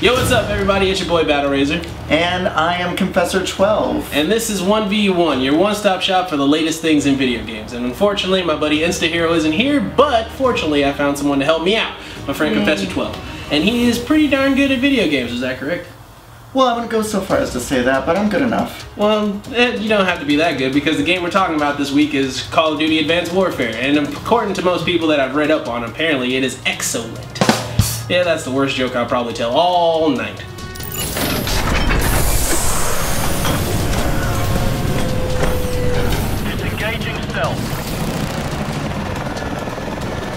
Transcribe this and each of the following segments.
Yo, what's up everybody? It's your boy Battle Razor. And I am Confessor 12. And this is 1v1, your one-stop shop for the latest things in video games. And unfortunately, my buddy InstaHero isn't here, but fortunately I found someone to help me out. My friend Confessor 12. And he is pretty darn good at video games, is that correct? Well, I wouldn't go so far as to say that, but I'm good enough. Well, you don't have to be that good, because the game we're talking about this week is Call of Duty Advanced Warfare. And according to most people that I've read up on, apparently it is excellent. Yeah, that's the worst joke I'll probably tell all night. Disengaging stealth.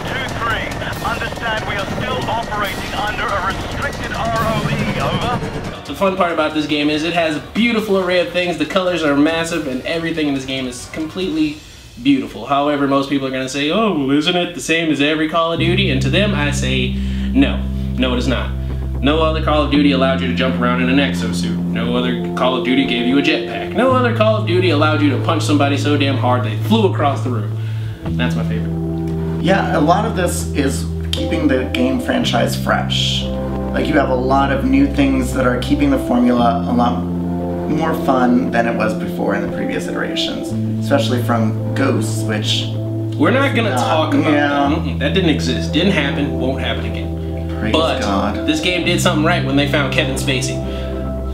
2-3. Understand we are still operating under a restricted ROE. Over. The fun part about this game is it has a beautiful array of things. The colors are massive and everything in this game is completely beautiful. However, most people are going to say, oh, well, isn't it the same as every Call of Duty? And to them, I say, no. No, it is not. No other Call of Duty allowed you to jump around in an exosuit. No other Call of Duty gave you a jetpack. No other Call of Duty allowed you to punch somebody so damn hard they flew across the room. That's my favorite. Yeah, a lot of this is keeping the game franchise fresh. Like, you have a lot of new things that are keeping the formula a lot more fun than it was before in the previous iterations. Especially from Ghosts, which... We're not gonna talk about that. That. That didn't exist. Didn't happen. Won't happen again. Praise but God. This game did something right when they found Kevin Spacey.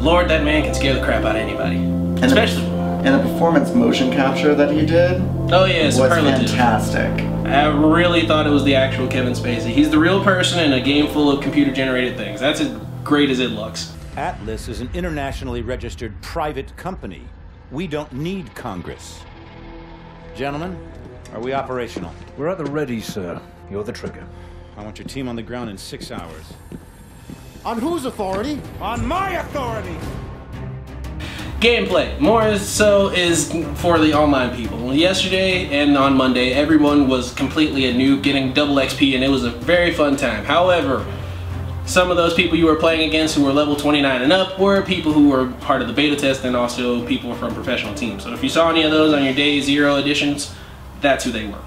Lord, that man can scare the crap out of anybody. Especially... And the performance motion capture that he did oh yeah, was superlative. fantastic. I really thought it was the actual Kevin Spacey. He's the real person in a game full of computer-generated things. That's as great as it looks. Atlas is an internationally registered private company. We don't need Congress. Gentlemen, are we operational? We're at the ready, sir. You're the trigger. I want your team on the ground in 6 hours. On whose authority? On my authority! Gameplay, more so, is for the online people. Yesterday and on Monday, everyone was completely a noob getting double XP and it was a very fun time. However, some of those people you were playing against who were level 29 and up were people who were part of the beta test and also people from professional teams. So if you saw any of those on your day 0 editions, that's who they were.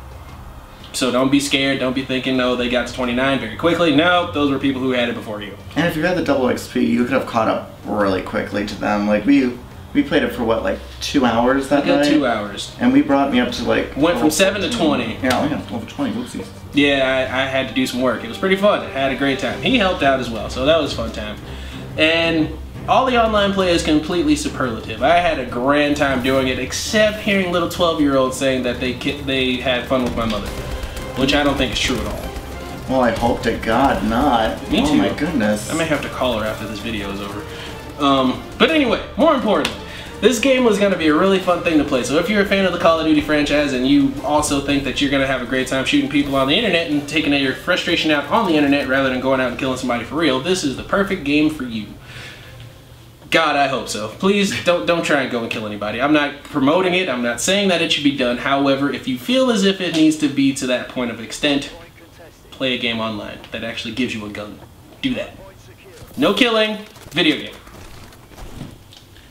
So don't be scared, don't be thinking, no, they got to 29 very quickly. No, those were people who had it before you. And if you had the double XP, you could have caught up really quickly to them. Like, we played it for what, like 2 hours that night? 2 hours. And we brought me up to like... Went from 7 to 20. Yeah, we got level 20, whoopsies. Yeah, I had to do some work. It was pretty fun. I had a great time. He helped out as well, so that was a fun time. And all the online play is completely superlative. I had a grand time doing it, except hearing little 12-year-olds saying that they had fun with my mother, which I don't think is true at all. Well, I hope to God not. Me too. Oh my goodness. I may have to call her after this video is over. But anyway, more important, this game was going to be a really fun thing to play. So if you're a fan of the Call of Duty franchise and you also think that you're going to have a great time shooting people on the internet and taking your frustration out on the internet rather than going out and killing somebody for real, this is the perfect game for you. God, I hope so. Please don't try and go and kill anybody. I'm not promoting it. I'm not saying that it should be done. However, if you feel as if it needs to be to that point of extent, play a game online that actually gives you a gun. Do that. No killing. Video game.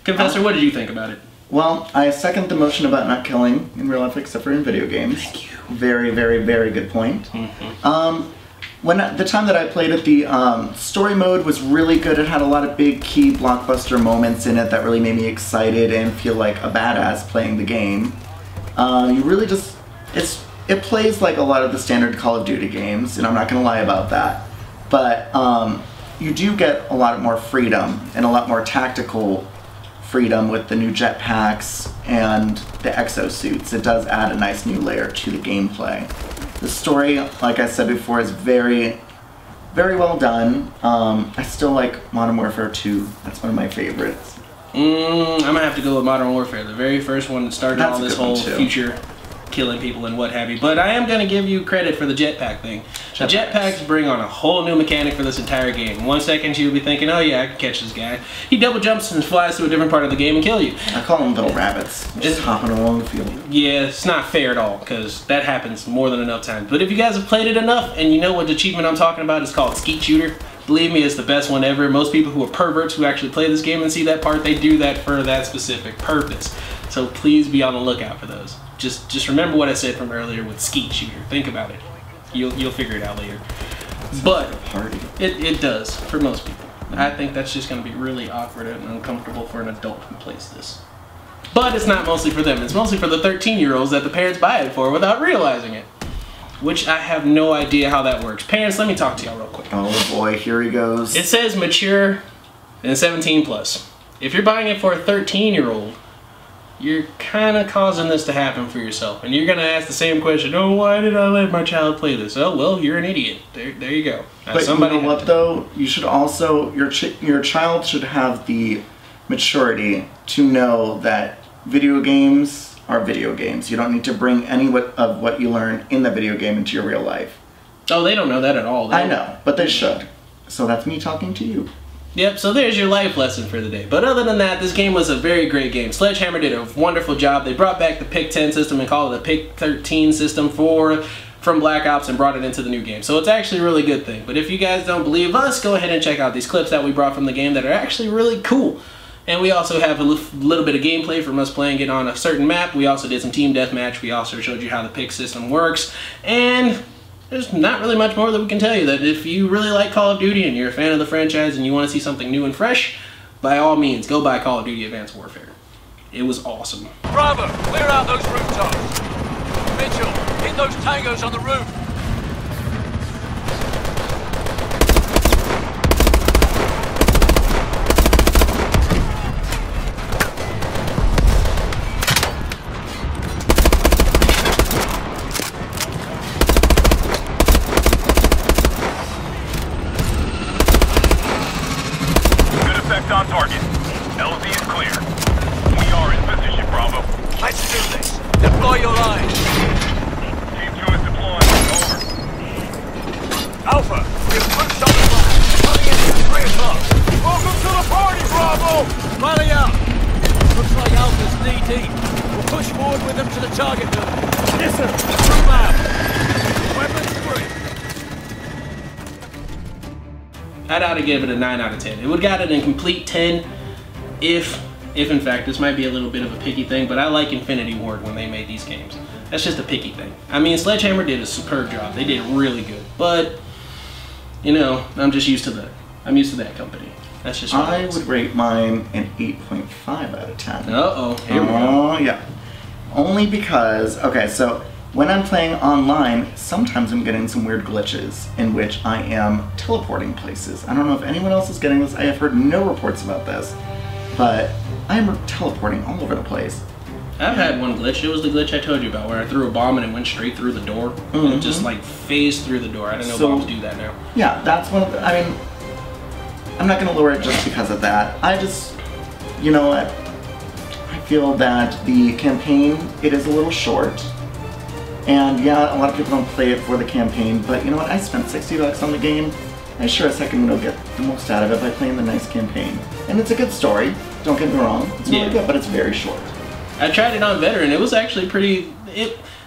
Confessor, what did you think about it? Well, I second the motion about not killing in real life except for in video games. Thank you. Very, very, very good point. The time that I played it, the story mode was really good. It had a lot of big key blockbuster moments in it that really made me excited and feel like a badass playing the game. You really just, it plays like a lot of the standard Call of Duty games, and I'm not gonna lie about that. But you do get a lot more freedom and a lot more tactical freedom with the new jetpacks and the exosuits. It does add a nice new layer to the gameplay. The story, like I said before, is very, very well done. I still like Modern Warfare 2. That's one of my favorites. I'm gonna have to go with Modern Warfare, the very first one that started all this whole future killing people and what have you. But I am gonna give you credit for the jetpack thing. The jetpacks bring on a whole new mechanic for this entire game. 1 second you'll be thinking, oh yeah, I can catch this guy. He double jumps and flies to a different part of the game and kill you. I call them little rabbits, just hopping along the field. Yeah, it's not fair at all, because that happens more than enough times. But if you guys have played it enough and you know what achievement I'm talking about, it's called Skeet Shooter. Believe me, it's the best one ever. Most people who are perverts who actually play this game and see that part, they do that for that specific purpose. So please be on the lookout for those. Just remember what I said from earlier with Skeet Shooter. Think about it. You'll figure it out later. But party. It does for most people. I think that's just going to be really awkward and uncomfortable for an adult who plays this. But it's not mostly for them. It's mostly for the 13-year-olds that the parents buy it for without realizing it. Which I have no idea how that works. Parents, let me talk to y'all real quick. Oh boy, here he goes. It says mature and 17 plus. If you're buying it for a 13-year-old, you're kind of causing this to happen for yourself. And you're going to ask the same question, oh, why did I let my child play this? Oh, well, you're an idiot. There you go. Now, but you know what, though? You should also, your child should have the maturity to know that video games are video games. You don't need to bring any of what you learn in the video game into your real life. Oh, they don't know that at all. I know, but they should. So that's me talking to you. Yep, so there's your life lesson for the day. But other than that, this game was a very great game. Sledgehammer did a wonderful job. They brought back the PIC-10 system and called it the PIC-13 system from Black Ops and brought it into the new game. So it's actually a really good thing. But if you guys don't believe us, go ahead and check out these clips that we brought from the game that are actually really cool. And we also have a little bit of gameplay from us playing it on a certain map. We also did some team deathmatch. We also showed you how the PIC system works. And there's not really much more that we can tell you. That if you really like Call of Duty and you're a fan of the franchise and you want to see something new and fresh, by all means, go buy Call of Duty Advanced Warfare. It was awesome. Bravo, clear out those rooftops. Mitchell, hit those tangos on the roof. On target. LZ is clear. We are in position, Bravo. Let's do this. Deploy your line. Team 2 is deploying. Over. Alpha, we've pushed on the line. Coming in at 3 o'clock. Welcome to the party, Bravo! Rally up. Looks like Alpha's knee-deep. We'll push forward with them to the target building. Yes, sir. Through map. Weapons free. I'd ought to give it a 9 out of 10. It would have got an incomplete 10 if in fact, this might be a little bit of a picky thing, but I like Infinity Ward when they made these games. That's just a picky thing. I mean, Sledgehammer did a superb job. They did really good, but you know, I'm used to that company. That's just what I would rate mine an 8.5 out of 10. Uh-oh, here we go. Oh, yeah. Only because, okay, so when I'm playing online, sometimes I'm getting some weird glitches in which I am teleporting places. I don't know if anyone else is getting this. I have heard no reports about this, but I am teleporting all over the place. I've had one glitch. It was the glitch I told you about where I threw a bomb and it went straight through the door. And it just like phased through the door. I didn't know bombs do that now. Yeah, that's one of the, I mean, I'm not going to lower it just because of that. I just, you know what, I feel that the campaign, it is a little short. And yeah, a lot of people don't play it for the campaign, but you know what, I spent $60 on the game. I sure as heck can get the most out of it by playing the nice campaign. And it's a good story, don't get me wrong. It's really good, but it's very short. I tried it on Veteran. It was actually pretty,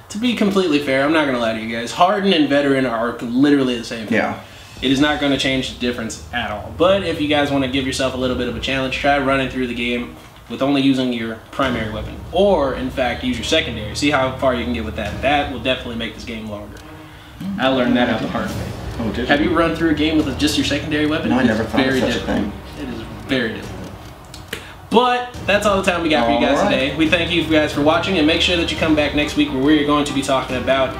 to be completely fair, I'm not going to lie to you guys, Hardened and Veteran are literally the same thing. Yeah. It is not going to change the difference at all. But if you guys want to give yourself a little bit of a challenge, try running through the game with only using your primary weapon. Or, in fact, use your secondary. See how far you can get with that. That will definitely make this game longer. I learned that out the hard way. Oh, did you? Have you run through a game with just your secondary weapon? No, I never thought of such a thing. It is very difficult. But that's all the time we got for you guys today. We thank you guys for watching, and make sure that you come back next week where we're going to be talking about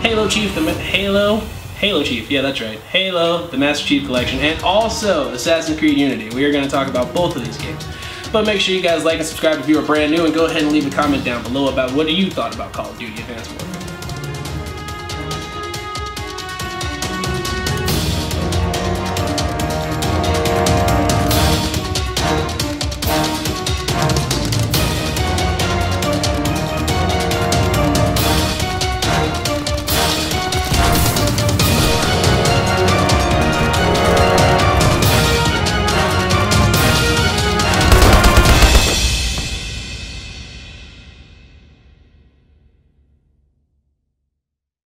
Halo Chief, Halo Chief, yeah, that's right. Halo, the Master Chief Collection, and also Assassin's Creed Unity. We are going to talk about both of these games. But make sure you guys like and subscribe if you are brand new, and go ahead and leave a comment down below about what you thought about Call of Duty Advanced Warfare.